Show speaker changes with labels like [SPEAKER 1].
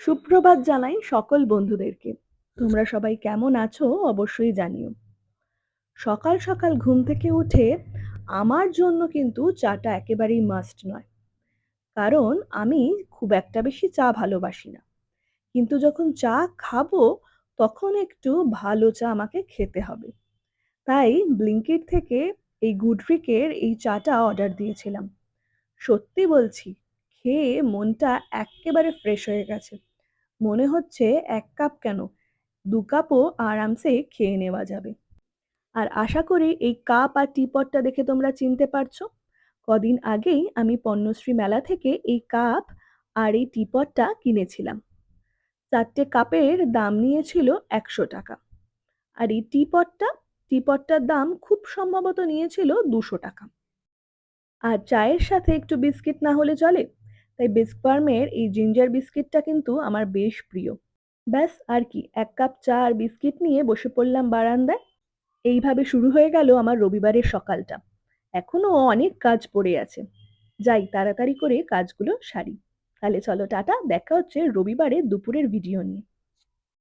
[SPEAKER 1] সুপ্রভাত জানাই সকল বন্ধুদেরকে। তোমরা সবাই কেমন আছো অবশ্যই জানিও। সকাল সকাল ঘুম থেকে উঠে আমার জন্য কিন্তু চাটা একেবারেই মাস্ট নয়। কারণ আমি খুব একটা বেশি চা ভালোবাসি না। কিন্তু যখন চা খাবো তখন একটু ভালো চা আমাকে খেতে হবে। তাই ব্লিঙ্কিট থেকে এই গুডরিকের এই চাটা অর্ডার দিয়েছিলাম। সত্যি বলছি, খেয়ে মনটা এক্কেবারে ফ্রেশ হয়ে গেছে। মনে হচ্ছে ১ কাপ কেন ২ কাপও আরামসে খেয়ে নেওয়া যাবে। আর আশা করি এই কাপ আর টিপটটা দেখে তোমরা চিনতে পারছো। কদিন আগেই আমি পণ্যশ্রী মেলা থেকে এই কাপ আর এই টিপটটা কিনেছিলাম। ৪ টে কাপের দাম নিয়েছিল ৳১০০। আর এই টিপটটার দাম খুব সম্ভবত নিয়েছিল ৳২০০। আর চায়ের সাথে একটু বিস্কিট না হলে চলে। তাই বিস্ক ফার্মের এই জিঞ্জার বিস্কিটটা কিন্তু আমার বেশ প্রিয়। ব্যাস আর কি, ১ কাপ চা আর বিস্কিট নিয়ে বসে পড়লাম বারান্দায়। এইভাবে শুরু হয়ে গেল আমার রবিবারের সকালটা। এখনো অনেক কাজ পড়ে আছে। যাই তাড়াতাড়ি করে কাজগুলো সারি। তাহলে চলো টাটা, দেখা হচ্ছে রবিবারে দুপুরের ভিডিও নিয়ে।